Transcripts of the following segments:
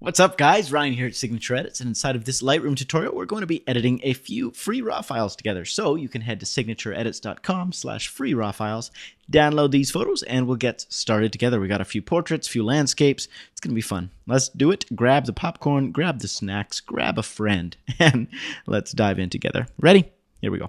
What's up guys, Ryan here at Signature Edits, and inside of this Lightroom tutorial we're going to be editing a few free raw files together. So you can head to signatureedits.com/free raw files, download these photos, and we'll get started together. We got a few portraits, a few landscapes. It's going to be fun. Let's do it. Grab the popcorn, grab the snacks, grab a friend, and let's dive in together. Ready? Here we go.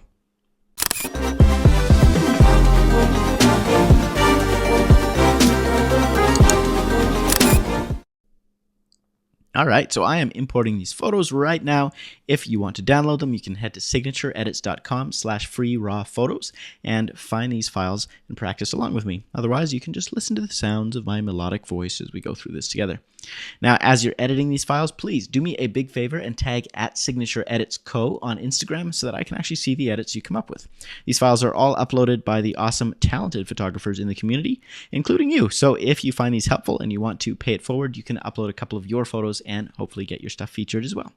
All right, so I am importing these photos right now. If you want to download them, you can head to signatureedits.com/free raw photos and find these files and practice along with me. Otherwise, you can just listen to the sounds of my melodic voice as we go through this together. Now, as you're editing these files, please do me a big favor and tag @SignatureEditsCo on Instagram so that I can actually see the edits you come up with. These files are all uploaded by the awesome, talented photographers in the community, including you. So if you find these helpful and you want to pay it forward, you can upload a couple of your photos and hopefully get your stuff featured as well.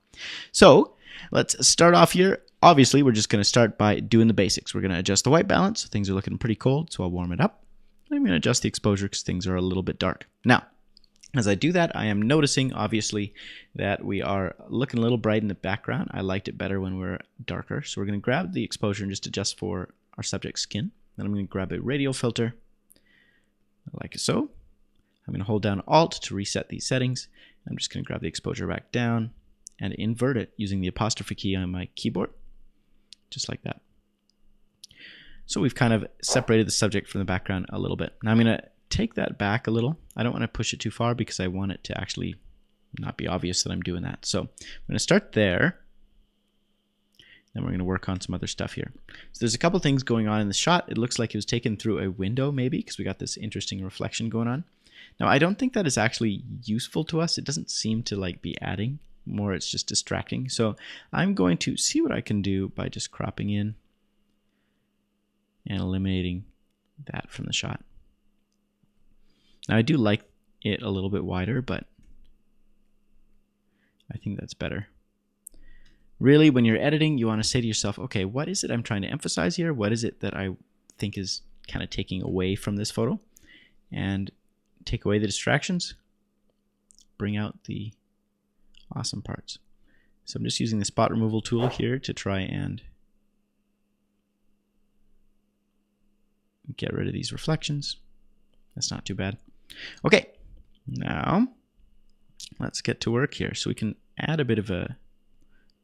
So let's start off here. Obviously, we're just going to start by doing the basics. We're going to adjust the white balance. Things are looking pretty cold, so I'll warm it up. I'm going to adjust the exposure because things are a little bit dark. Now, as I do that, I am noticing, obviously, that we are looking a little bright in the background. I liked it better when we're darker. So we're going to grab the exposure and just adjust for our subject's skin. Then I'm going to grab a radial filter, like so. I'm going to hold down Alt to reset these settings. I'm just going to grab the exposure back down and invert it using the apostrophe key on my keyboard, just like that. So we've kind of separated the subject from the background a little bit. Now I'm going to take that back a little. I don't want to push it too far because I want it to actually not be obvious that I'm doing that. So I'm going to start there. Then we're going to work on some other stuff here. So there's a couple things going on in the shot. It looks like it was taken through a window maybe because we got this interesting reflection going on. Now I don't think that is actually useful to us. It doesn't seem to like be adding. More it's just distracting. So I'm going to see what I can do by just cropping in and eliminating that from the shot. Now I do like it a little bit wider, but I think that's better. Really, when you're editing, you want to say to yourself, okay, what is it I'm trying to emphasize here? What is it that I think is kind of taking away from this photo? And take away the distractions, bring out the awesome parts. So I'm just using the spot removal tool here to try and get rid of these reflections. That's not too bad. Okay, now let's get to work here. So we can add a bit of a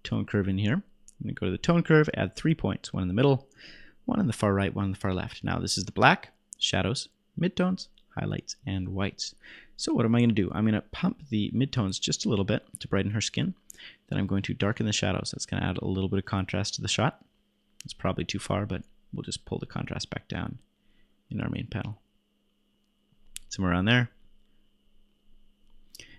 tone curve in here. I'm going to go to the tone curve, add 3 points, one in the middle, one on the far right, one on the far left. Now this is the black, shadows, midtones, highlights, and whites. So what am I going to do? I'm going to pump the midtones just a little bit to brighten her skin. Then I'm going to darken the shadows. That's going to add a little bit of contrast to the shot. It's probably too far, but we'll just pull the contrast back down in our main panel. Somewhere around there.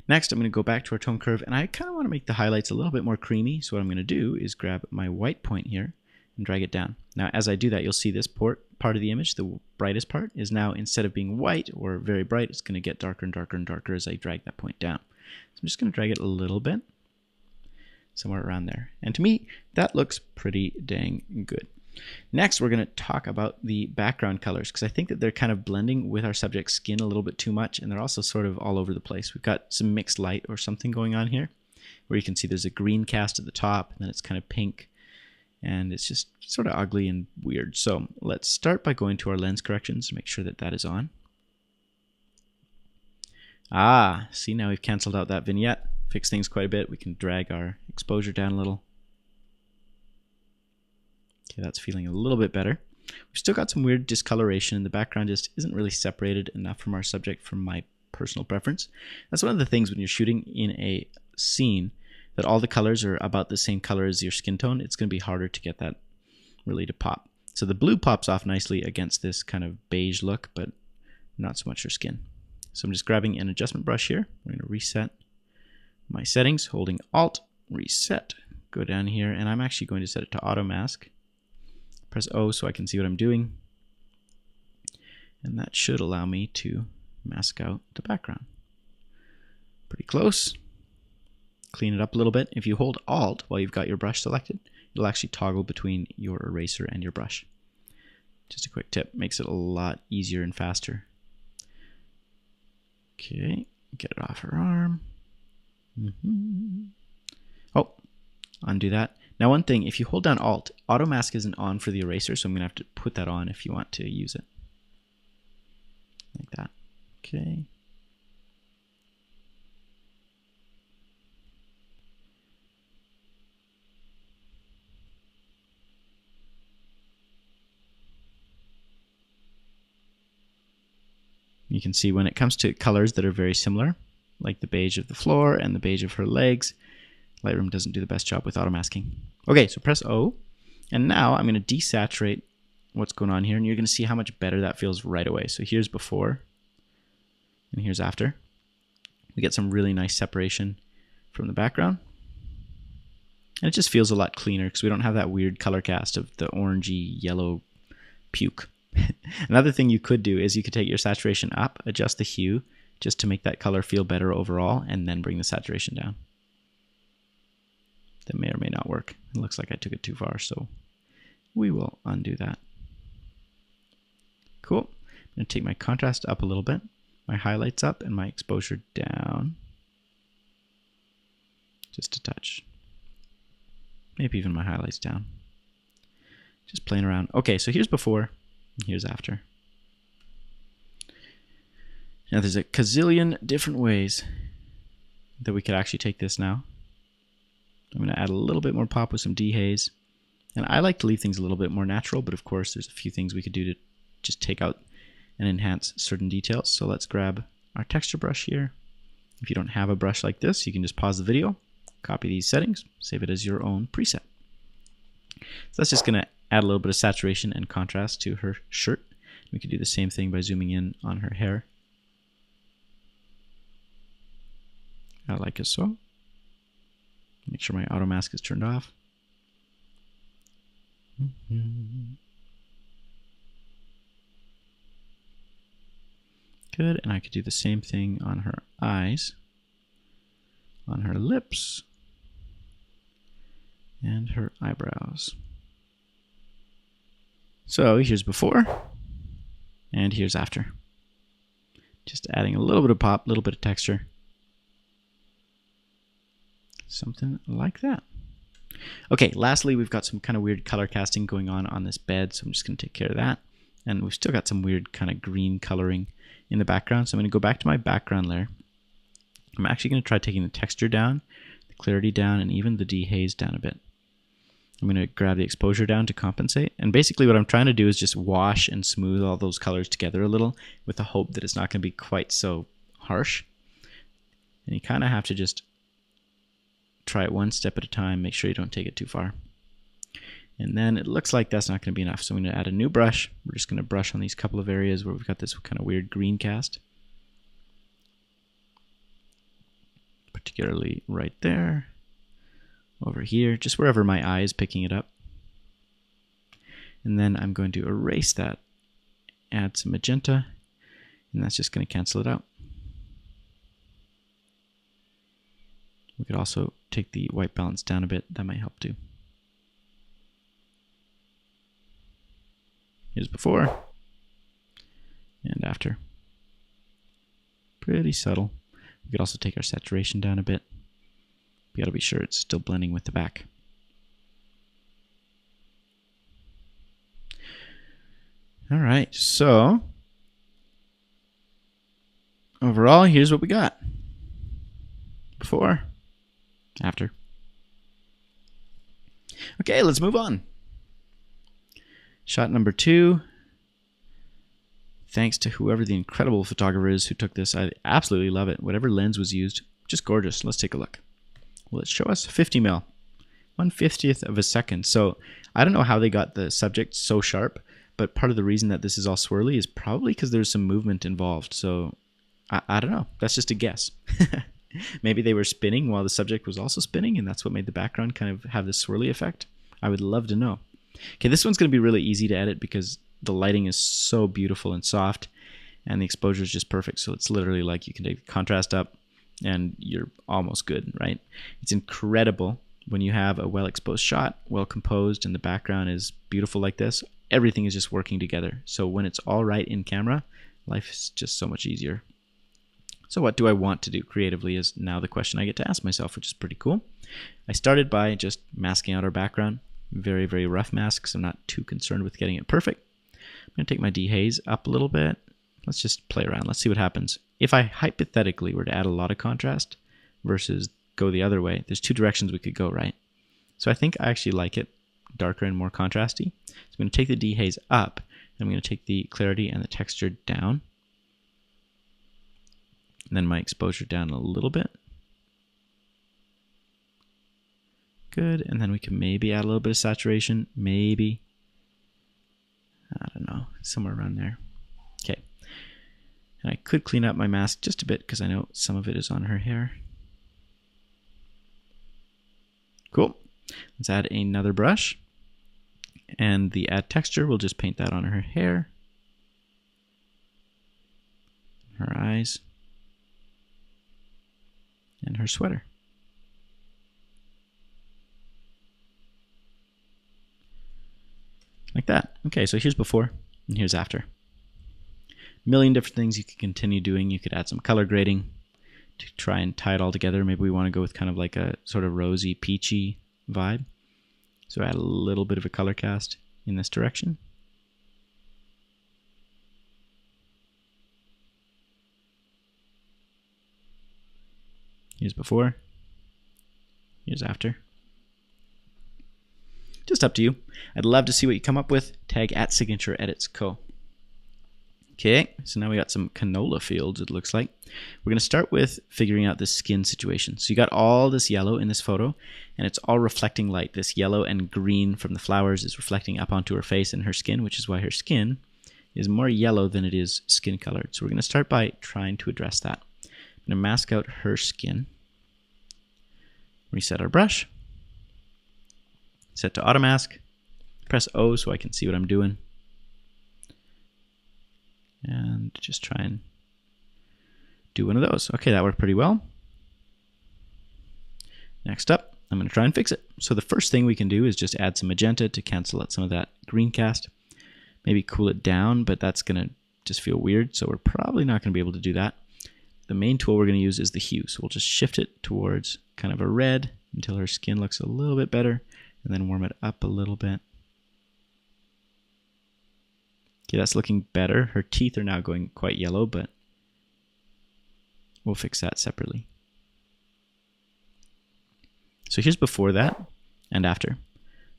Next, I'm going to go back to our tone curve, and I kind of want to make the highlights a little bit more creamy. So what I'm going to do is grab my white point here and drag it down. Now, as I do that, you'll see this part of the image, the brightest part, is now, instead of being white or very bright, it's going to get darker and darker and darker as I drag that point down. So I'm just going to drag it a little bit, somewhere around there. And to me, that looks pretty dang good. Next, we're going to talk about the background colors because I think that they're kind of blending with our subject's skin a little bit too much, and they're also sort of all over the place. We've got some mixed light or something going on here, where you can see there's a green cast at the top, and then it's kind of pink. And it's just sort of ugly and weird. So let's start by going to our lens corrections to make sure that that is on. Ah, see, now we've canceled out that vignette, fixed things quite a bit. We can drag our exposure down a little. Okay, that's feeling a little bit better. We've still got some weird discoloration. The background just isn't really separated enough from our subject from my personal preference. That's one of the things when you're shooting in a scene that all the colors are about the same color as your skin tone. It's going to be harder to get that really to pop. So the blue pops off nicely against this kind of beige look, but not so much her skin. So I'm just grabbing an adjustment brush here. I'm going to reset my settings, holding Alt, reset, go down here, and I'm actually going to set it to auto mask. Press O so I can see what I'm doing. And that should allow me to mask out the background. Pretty close. Clean it up a little bit. If you hold Alt while you've got your brush selected, it'll actually toggle between your eraser and your brush. Just a quick tip, makes it a lot easier and faster. Okay, get it off her arm. Oh, undo that. Now one thing, if you hold down Alt, auto mask isn't on for the eraser, so I'm going to have to put that on if you want to use it. Like that. Okay. You can see when it comes to colors that are very similar, like the beige of the floor and the beige of her legs, Lightroom doesn't do the best job with auto masking. Okay, so press O, and now I'm going to desaturate what's going on here, and you're going to see how much better that feels right away. So here's before, and here's after. We get some really nice separation from the background, and it just feels a lot cleaner because we don't have that weird color cast of the orangey yellow puke. Another thing you could do is you could take your saturation up, adjust the hue just to make that color feel better overall, and then bring the saturation down. That may or may not work. It looks like I took it too far, so we will undo that. Cool. I'm going to take my contrast up a little bit, my highlights up, and my exposure down. Just a touch. Maybe even my highlights down. Just playing around. Okay, so here's before, and here's after. Now there's a gazillion different ways that we could actually take this now. I'm going to add a little bit more pop with some dehaze. And I like to leave things a little bit more natural, but of course there's a few things we could do to just take out and enhance certain details. So let's grab our texture brush here. If you don't have a brush like this, you can just pause the video, copy these settings, save it as your own preset. So that's just going to add a little bit of saturation and contrast to her shirt. We could do the same thing by zooming in on her hair. I like it so. Make sure my auto mask is turned off. Good, and I could do the same thing on her eyes, on her lips, and her eyebrows. So here's before, and here's after. Just adding a little bit of pop, a little bit of texture. Something like that. Okay, lastly, we've got some kind of weird color casting going on this bed, so I'm just going to take care of that. And we've still got some weird kind of green coloring in the background, so I'm going to go back to my background layer. I'm actually going to try taking the texture down, the clarity down, and even the dehaze down a bit. I'm going to grab the exposure down to compensate, and basically what I'm trying to do is just wash and smooth all those colors together a little with the hope that it's not going to be quite so harsh. And you kind of have to just try it one step at a time, make sure you don't take it too far. And then it looks like that's not going to be enough, so I'm going to add a new brush. We're just going to brush on these couple of areas where we've got this kind of weird green cast. Particularly right there, over here, just wherever my eye is picking it up. And then I'm going to erase that, add some magenta, and that's just going to cancel it out. We could also take the white balance down a bit. That might help too. Here's before and after. Pretty subtle. We could also take our saturation down a bit. We got to be sure it's still blending with the back. All right, so overall, here's what we got. Before, after. Okay, let's move on. Shot number 2. Thanks to whoever the incredible photographer is who took this. I absolutely love it. Whatever lens was used, just gorgeous. Let's take a look. Will it show us 50 mil? 1/50th of a second. So I don't know how they got the subject so sharp, but part of the reason that this is all swirly is probably because there's some movement involved. So I don't know. That's just a guess. Maybe they were spinning while the subject was also spinning, and that's what made the background kind of have this swirly effect. I would love to know. Okay, this one's going to be really easy to edit because the lighting is so beautiful and soft, and the exposure is just perfect. So it's literally like you can take the contrast up, and you're almost good, right? It's incredible when you have a well-exposed shot, well-composed, and the background is beautiful like this. Everything is just working together. So when it's all right in camera, life is just so much easier. So what do I want to do creatively is now the question I get to ask myself, which is pretty cool. I started by just masking out our background. Very, very rough mask, because I'm not too concerned with getting it perfect. I'm going to take my dehaze up a little bit. Let's just play around. Let's see what happens. If I hypothetically were to add a lot of contrast versus go the other way, there's two directions we could go, right? So I think I actually like it darker and more contrasty. So I'm going to take the dehaze up, and I'm going to take the clarity and the texture down. And then my exposure down a little bit. Good, and then we can maybe add a little bit of saturation, maybe. I don't know, somewhere around there. Okay. And I could clean up my mask just a bit because I know some of it is on her hair. Cool. Let's add another brush. And the add texture, we'll just paint that on her hair, her eyes, and her sweater. Like that. Okay, so here's before and here's after. A million different things you could continue doing. You could add some color grading to try and tie it all together. Maybe we want to go with kind of like a sort of rosy, peachy vibe. So add a little bit of a color cast in this direction. Here's before. Here's after. Just up to you. I'd love to see what you come up with. Tag @SignatureEditsCo. Okay, so now we got some canola fields, it looks like. We're going to start with figuring out the skin situation. So you got all this yellow in this photo, and it's all reflecting light. This yellow and green from the flowers is reflecting up onto her face and her skin, which is why her skin is more yellow than it is skin colored. So we're going to start by trying to address that. I'm going to mask out her skin. Reset our brush. Set to auto mask. Press O so I can see what I'm doing. And just try and do one of those. Okay, that worked pretty well. Next up, I'm going to try and fix it. So the first thing we can do is just add some magenta to cancel out some of that green cast. Maybe cool it down, but that's going to just feel weird, so we're probably not going to be able to do that. The main tool we're going to use is the hue. So we'll just shift it towards kind of a red until her skin looks a little bit better, and then warm it up a little bit. Okay, that's looking better. Her teeth are now going quite yellow, but we'll fix that separately. So here's before that and after.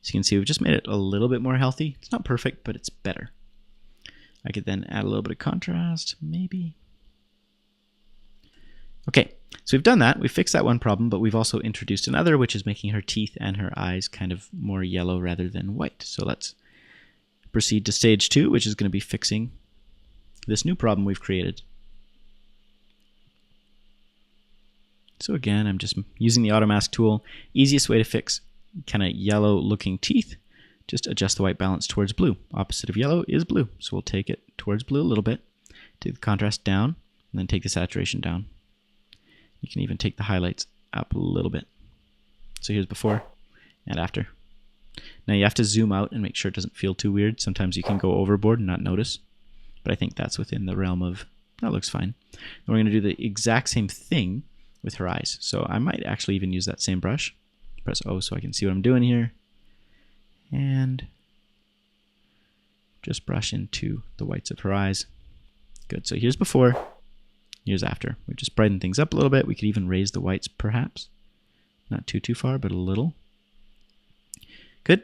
So you can see we've just made it a little bit more healthy. It's not perfect, but it's better. I could then add a little bit of contrast, maybe. Okay, so we've done that. We fixed that one problem, but we've also introduced another, which is making her teeth and her eyes kind of more yellow rather than white. So let's proceed to stage 2, which is going to be fixing this new problem we've created. So again, I'm just using the auto mask tool. Easiest way to fix kind of yellow looking teeth, just adjust the white balance towards blue. Opposite of yellow is blue. So we'll take it towards blue a little bit, take the contrast down, and then take the saturation down. You can even take the highlights up a little bit. So here's before and after. Now you have to zoom out and make sure it doesn't feel too weird. Sometimes you can go overboard and not notice, but I think that's within the realm of, that looks fine. And we're going to do the exact same thing with her eyes. So I might actually even use that same brush. Press O so I can see what I'm doing here. And just brush into the whites of her eyes. Good, so here's before, here's after. We've just brightened things up a little bit. We could even raise the whites perhaps. Not too far, but a little. Good.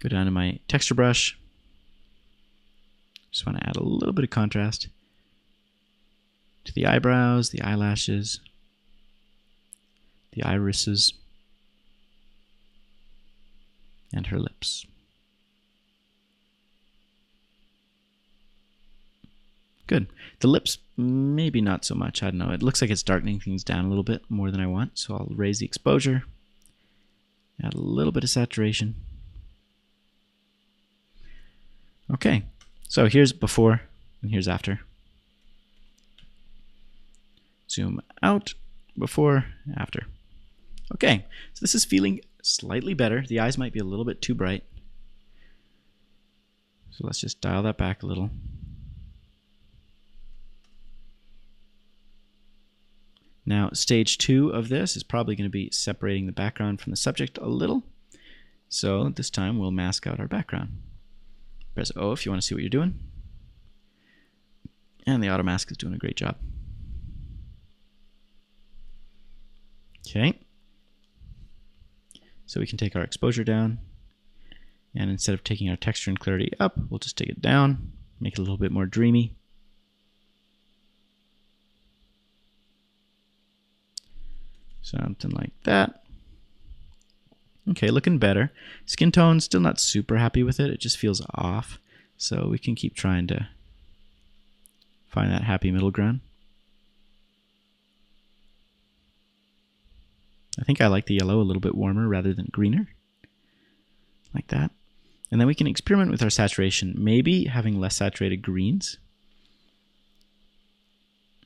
Go down to my texture brush. Just want to add a little bit of contrast to the eyebrows, the eyelashes, the irises, and her lips. Good. The lips, maybe not so much. I don't know. It looks like it's darkening things down a little bit more than I want, so I'll raise the exposure. Add a little bit of saturation. Okay, so here's before and here's after. Zoom out, before, after. Okay, so this is feeling slightly better. The eyes might be a little bit too bright. So let's just dial that back a little. Now, stage 2 of this is probably going to be separating the background from the subject a little. So this time we'll mask out our background. Press O if you want to see what you're doing. And the auto mask is doing a great job. Okay. So we can take our exposure down. And instead of taking our texture and clarity up, we'll just take it down, make it a little bit more dreamy. Something like that. Okay, looking better. Skin tone, still not super happy with it. It just feels off. So we can keep trying to find that happy middle ground. I think I like the yellow a little bit warmer rather than greener. Like that. And then we can experiment with our saturation. Maybe having less saturated greens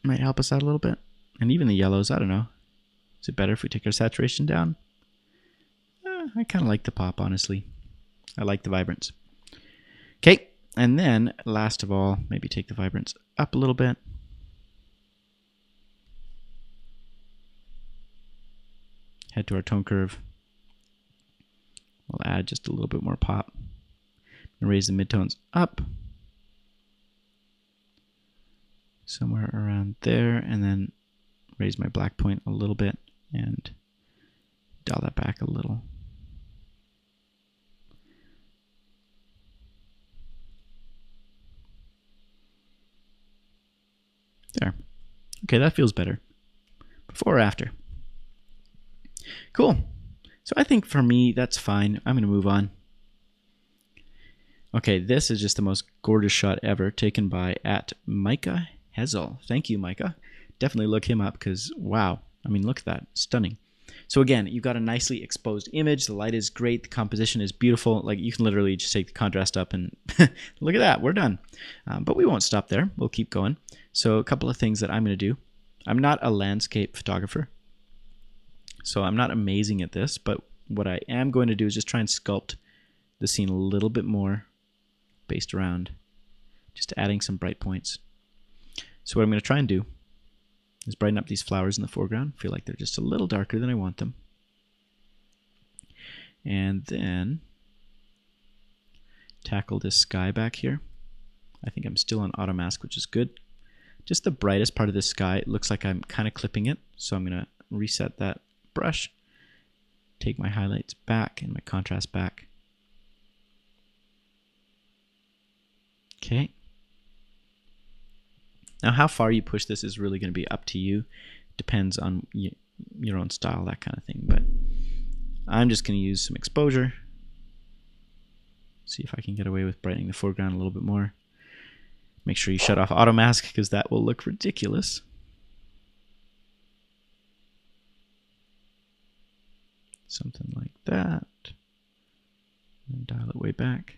might help us out a little bit. And even the yellows, I don't know. Is it better if we take our saturation down? I kind of like the pop, honestly. I like the vibrance. Okay, and then last of all, maybe take the vibrance up a little bit. Head to our tone curve. We'll add just a little bit more pop. And raise the midtones up. Somewhere around there, and then raise my black point a little bit and dial that back a little. There. Okay, that feels better. Before or after? Cool. So I think for me, that's fine. I'm going to move on. Okay, this is just the most gorgeous shot ever, taken by @Micah Hezel. Thank you, Micah. Definitely look him up because, wow. I mean, look at that. Stunning. So again, you've got a nicely exposed image. The light is great. The composition is beautiful. Like, you can literally just take the contrast up and look at that. We're done. But we won't stop there. We'll keep going. So a couple of things that I'm going to do. I'm not a landscape photographer, so I'm not amazing at this, but what I am going to do is just try and sculpt the scene a little bit more based around just adding some bright points. So what I'm going to try and do is brighten up these flowers in the foreground. Feel like they're just a little darker than I want them. And then tackle this sky back here. I think I'm still on auto mask, which is good. Just the brightest part of this sky, it looks like I'm kind of clipping it. So I'm going to reset that brush, take my highlights back and my contrast back. Okay. Now how far you push this is really going to be up to you. Depends on your own style, that kind of thing. But I'm just going to use some exposure. See if I can get away with brightening the foreground a little bit more. Make sure you shut off auto mask because that will look ridiculous. Something like that. And dial it way back.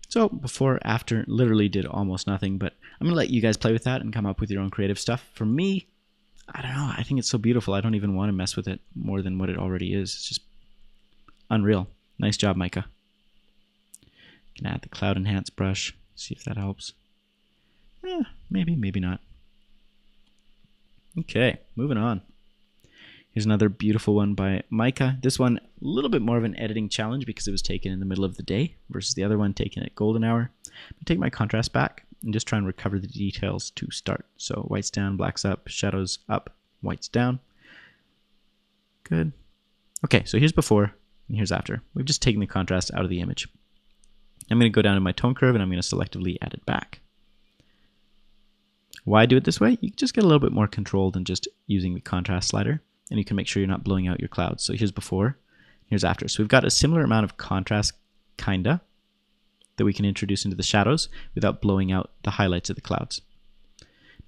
So before, after, literally did almost nothing, but I'm going to let you guys play with that and come up with your own creative stuff. For me, I don't know, I think it's so beautiful. I don't even want to mess with it more than what it already is. It's just unreal. Nice job, Micah. Can add the cloud enhance brush, see if that helps. Maybe, maybe not. Okay, moving on. Here's another beautiful one by Micah. This one, a little bit more of an editing challenge because it was taken in the middle of the day versus the other one taken at golden hour. I'll take my contrast back and just try and recover the details to start. So whites down, blacks up, shadows up, whites down. Good. Okay, so here's before and here's after. We've just taken the contrast out of the image. I'm going to go down to my tone curve and I'm going to selectively add it back. Why do it this way? You just get a little bit more control than just using the contrast slider. And you can make sure you're not blowing out your clouds. So here's before, here's after. So we've got a similar amount of contrast, kinda, that we can introduce into the shadows without blowing out the highlights of the clouds.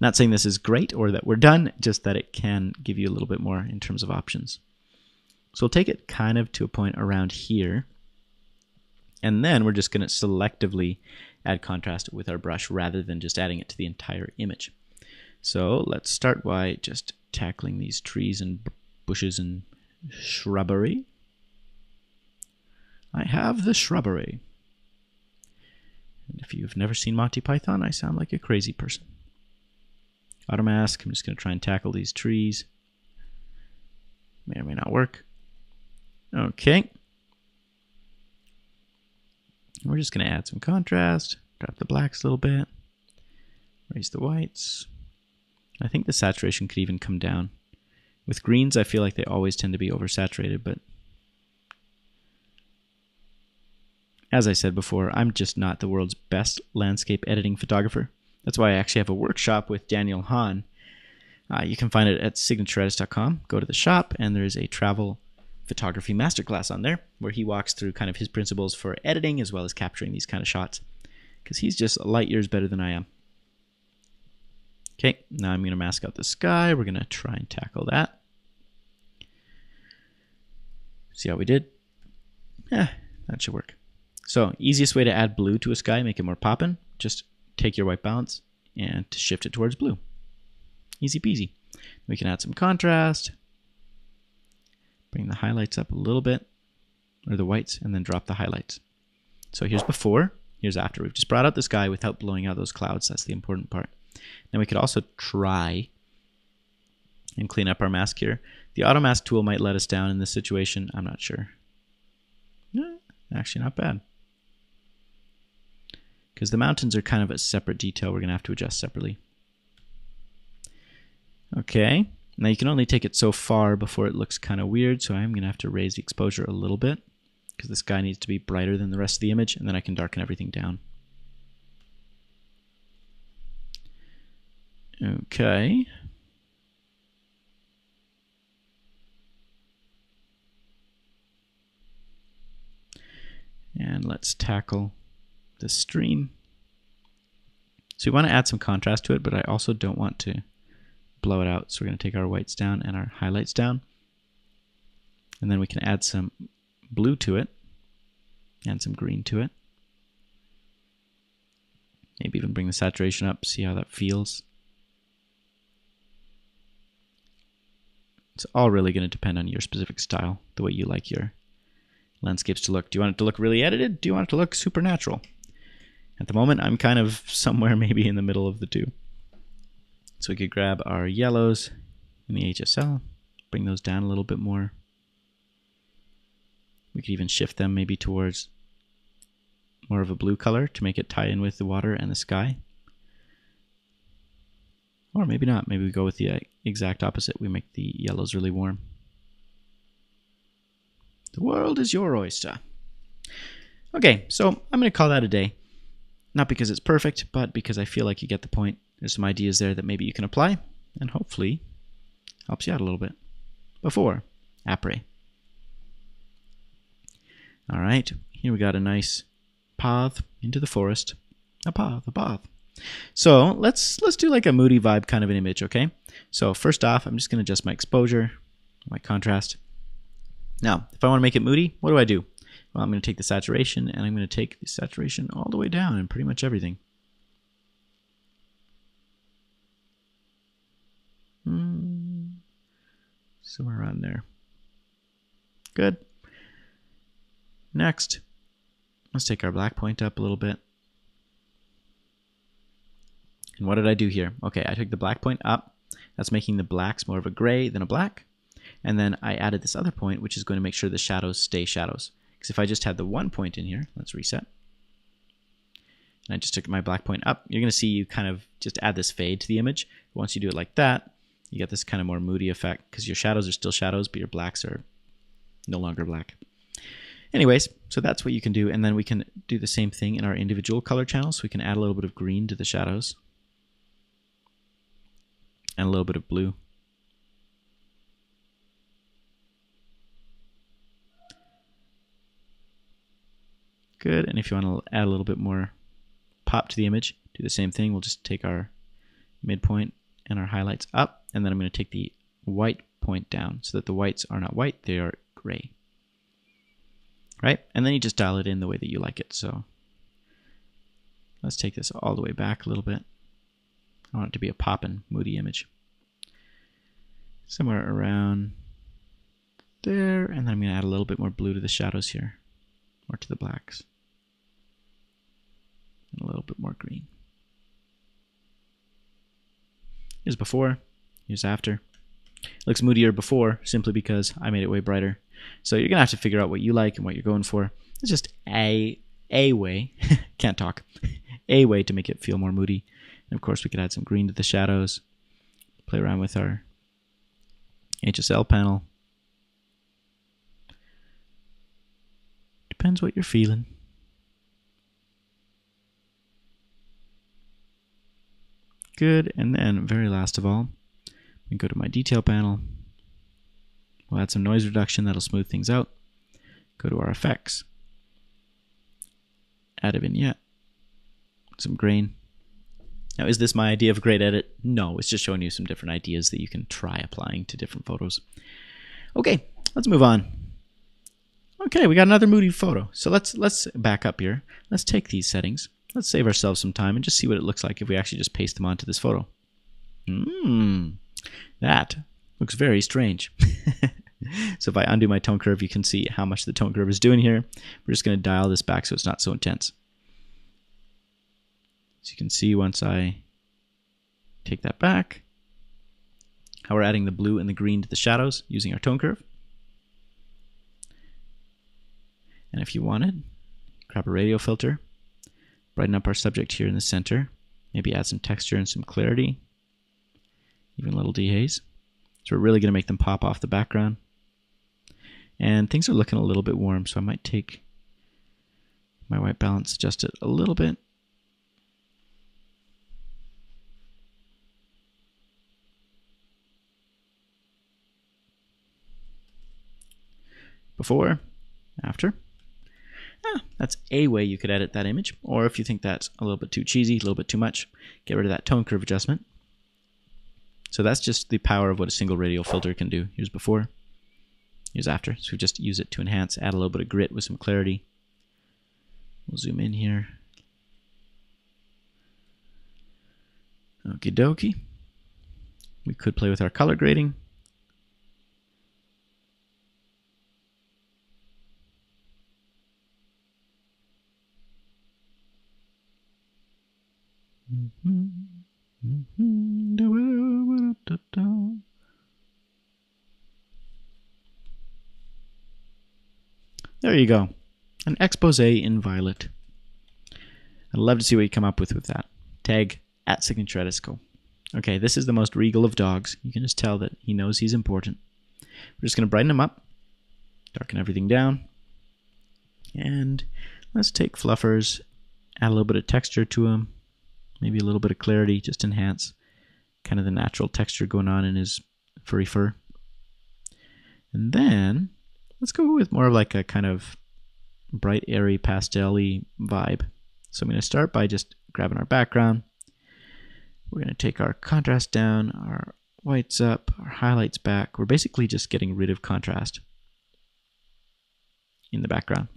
Not saying this is great or that we're done, just that it can give you a little bit more in terms of options. So we'll take it kind of to a point around here. And then we're just going to selectively add contrast with our brush rather than just adding it to the entire image. So let's start by just tackling these trees and bushes and shrubbery. I have the shrubbery. And if you've never seen Monty Python, I sound like a crazy person. Auto mask. I'm just going to try and tackle these trees. May or may not work. Okay. We're just going to add some contrast. Drop the blacks a little bit. Raise the whites. I think the saturation could even come down. With greens, I feel like they always tend to be oversaturated, but as I said before, I'm just not the world's best landscape editing photographer. That's why I actually have a workshop with Daniel Hahn. You can find it at signatureedits.com. Go to the shop, and there's a travel photography masterclass on there where he walks through kind of his principles for editing as well as capturing these kind of shots, because he's just light years better than I am. Okay, now I'm going to mask out the sky. We're going to try and tackle that. See how we did? Yeah, that should work. So, easiest way to add blue to a sky, make it more poppin', just take your white balance and shift it towards blue. Easy peasy. We can add some contrast. Bring the highlights up a little bit, or the whites, and then drop the highlights. So here's before, here's after. We've just brought out the sky without blowing out those clouds. That's the important part. Then we could also try and clean up our mask here. The auto mask tool might let us down in this situation. I'm not sure. Actually, not bad. Because the mountains are kind of a separate detail we're going to have to adjust separately. Okay, now you can only take it so far before it looks kind of weird, so I'm going to have to raise the exposure a little bit because the sky needs to be brighter than the rest of the image, and then I can darken everything down. Okay. And let's tackle the stream. So we want to add some contrast to it, but I also don't want to blow it out. So we're going to take our whites down and our highlights down. And then we can add some blue to it and some green to it. Maybe even bring the saturation up, see how that feels. It's all really going to depend on your specific style, the way you like your landscapes to look. Do you want it to look really edited? Do you want it to look supernatural? At the moment, I'm kind of somewhere maybe in the middle of the two. So we could grab our yellows in the HSL, bring those down a little bit more. We could even shift them maybe towards more of a blue color to make it tie in with the water and the sky. Or maybe not. Maybe we go with the exact opposite. We make the yellows really warm. The world is your oyster. Okay, so I'm going to call that a day. Not because it's perfect, but because I feel like you get the point. There's some ideas there that maybe you can apply, and hopefully helps you out a little bit. Before, après. All right, here we got a nice path into the forest. A path, a path. So let's do like a moody vibe kind of an image, okay? So first off, I'm just going to adjust my exposure, my contrast. Now, if I want to make it moody, what do? Well, I'm going to take the saturation, and I'm going to take the saturation all the way down in pretty much everything. Somewhere around there. Good. Next, let's take our black point up a little bit. And what did I do here? Okay, I took the black point up. That's making the blacks more of a gray than a black. And then I added this other point, which is going to make sure the shadows stay shadows. Because if I just had the one point in here, let's reset. And I just took my black point up. You're going to see you kind of just add this fade to the image. Once you do it like that, you get this kind of more moody effect because your shadows are still shadows, but your blacks are no longer black. Anyways, so that's what you can do. And then we can do the same thing in our individual color channels. So we can add a little bit of green to the shadows and a little bit of blue. Good, and if you want to add a little bit more pop to the image, do the same thing. We'll just take our midpoint and our highlights up, and then I'm going to take the white point down so that the whites are not white, they are gray. Right? And then you just dial it in the way that you like it. So let's take this all the way back a little bit. I want it to be a poppin', moody image. somewhere around there, and then I'm going to add a little bit more blue to the shadows here, or to the blacks, and a little bit more green. Here's before, here's after. It looks moodier before simply because I made it way brighter. So you're gonna have to figure out what you like and what you're going for. It's just a way, can't talk, a way to make it feel more moody. And of course we could add some green to the shadows, play around with our HSL panel. Depends what you're feeling. Good, and then very last of all, we go to my detail panel. We'll add some noise reduction that'll smooth things out. Go to our effects. Add a vignette. Some grain. Now, is this my idea of a great edit? No, it's just showing you some different ideas that you can try applying to different photos. Okay, let's move on. Okay, we got another moody photo. So let's back up here. Let's take these settings. Let's save ourselves some time and just see what it looks like if we actually just paste them onto this photo. That looks very strange. So if I undo my tone curve, you can see how much the tone curve is doing here. We're just going to dial this back so it's not so intense. So you can see once I take that back, how we're adding the blue and the green to the shadows using our tone curve. And if you wanted, grab a radio filter, brighten up our subject here in the center, maybe add some texture and some clarity, even a little dehaze. So we're really going to make them pop off the background. And things are looking a little bit warm, so I might take my white balance, adjust it a little bit. Before, after. That's a way you could edit that image. Or if you think that's a little bit too cheesy, a little bit too much, get rid of that tone curve adjustment. So that's just the power of what a single radial filter can do. Here's before, here's after. So we just use it to enhance, add a little bit of grit with some clarity. We'll zoom in here. Okie dokie. We could play with our color grading. There you go. An expose in violet. I'd love to see what you come up with that. Tag @SignatureEditsCo. Okay, this is the most regal of dogs. You can just tell that he knows he's important. We're just going to brighten him up, darken everything down, and let's take fluffers, add a little bit of texture to him, maybe a little bit of clarity, just enhance kind of the natural texture going on in his furry fur. And then let's go with more of like a kind of bright, airy, pastel-y vibe. So I'm going to start by just grabbing our background. We're going to take our contrast down, our whites up, our highlights back. We're basically just getting rid of contrast in the background.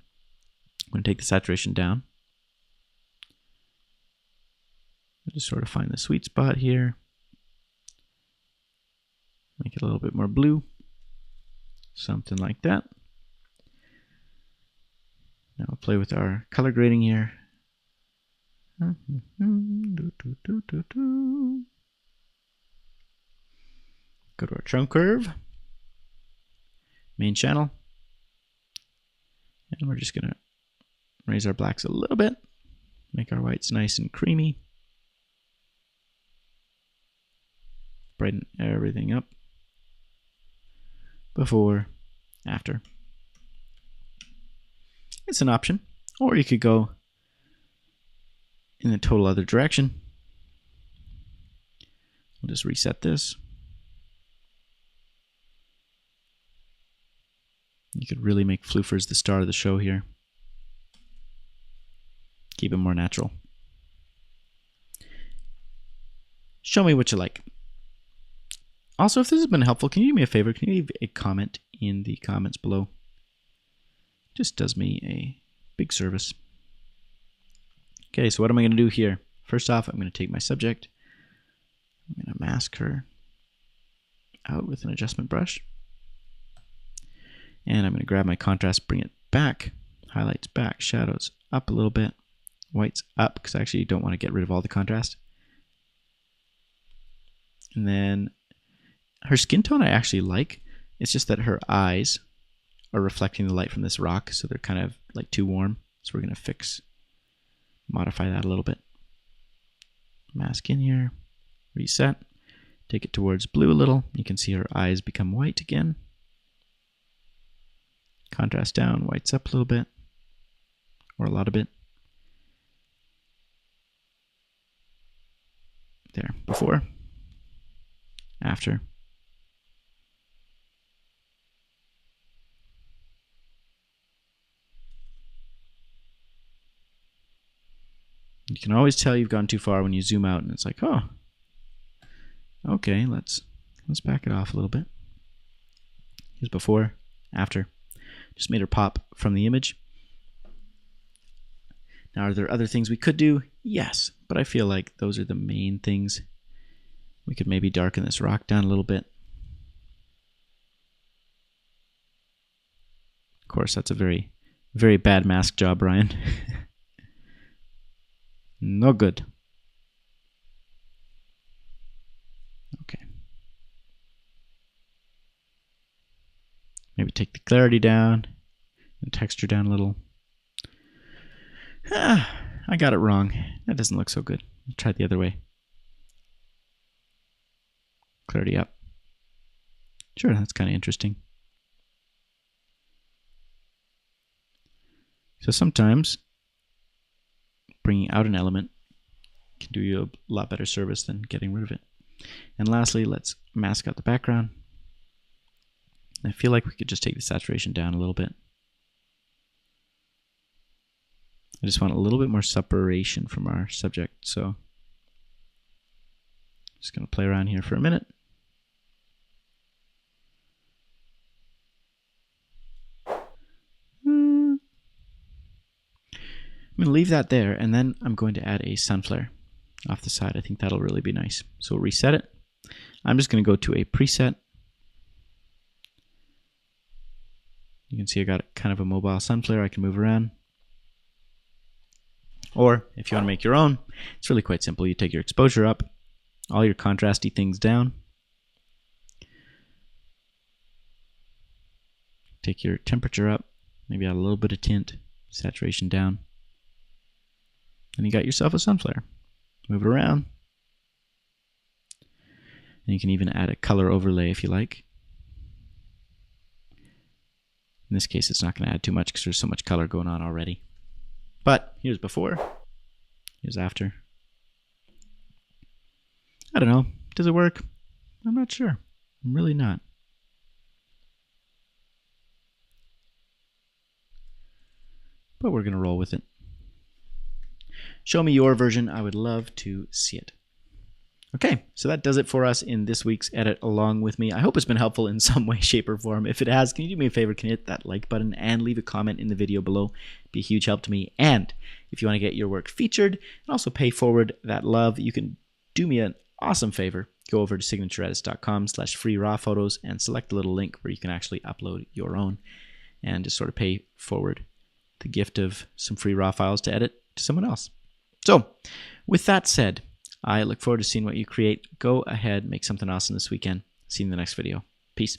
I'm going to take the saturation down. Just sort of find the sweet spot here. Make it a little bit more blue. Something like that. Now we'll play with our color grading here. Go to our tone curve, main channel, and we're just going to raise our blacks a little bit, make our whites nice and creamy, brighten everything up, before, after. It's an option, or you could go in the total other direction. We'll just reset this. You could really make floofers the star of the show here. Keep it more natural. Show me what you like. Also, if this has been helpful, can you do me a favor? Can you leave a comment in the comments below? Just does me a big service. Okay, so what am I going to do here? First off, I'm going to take my subject. I'm going to mask her. out with an adjustment brush. And I'm going to grab my contrast, bring it back, highlights back, shadows up a little bit, whites up, because I actually don't want to get rid of all the contrast. And then her skin tone I actually like. It's just that her eyes are reflecting the light from this rock, so they're kind of like too warm. So we're going to modify that a little bit. Mask in here, reset, take it towards blue a little. You can see her eyes become white again. Contrast down, whites up a little bit, or a lot of it. There, before, after. You can always tell you've gone too far when you zoom out and it's like, oh, okay, let's back it off a little bit. Here's before, after. Just made her pop from the image. Now, are there other things we could do? Yes, but I feel like those are the main things. We could maybe darken this rock down a little bit. Of course, that's a very, very bad mask job, Ryan. No good. Okay. Maybe take the clarity down and texture down a little. I got it wrong. That doesn't look so good. I'll try it the other way. Clarity up. Sure, that's kind of interesting. So sometimes bringing out an element can do you a lot better service than getting rid of it. And lastly, let's mask out the background. I feel like we could just take the saturation down a little bit. I just want a little bit more separation from our subject, so just going to play around here for a minute. I'm going to leave that there, and then I'm going to add a sun flare off the side. I think that'll really be nice. So we'll reset it. I'm just going to go to a preset. You can see I got kind of a mobile sun flare I can move around. Or if you want to make your own, it's really quite simple. You take your exposure up, all your contrasty things down. Take your temperature up, maybe add a little bit of tint, saturation down. And you got yourself a sun flare. Move it around. And you can even add a color overlay if you like. In this case, it's not going to add too much because there's so much color going on already. But here's before, here's after. I don't know. Does it work? I'm not sure. I'm really not. But we're going to roll with it. Show me your version. I would love to see it. Okay, so that does it for us in this week's edit along with me. I hope it's been helpful in some way, shape, or form. If it has, can you do me a favor? Can you hit that like button and leave a comment in the video below? It'd be a huge help to me. And if you want to get your work featured and also pay forward that love, you can do me an awesome favor. Go over to signatureedits.com/free-raw-photos and select the little link where you can actually upload your own and just sort of pay forward the gift of some free raw files to edit to someone else. So, with that said, I look forward to seeing what you create. Go ahead, make something awesome this weekend. See you in the next video. Peace.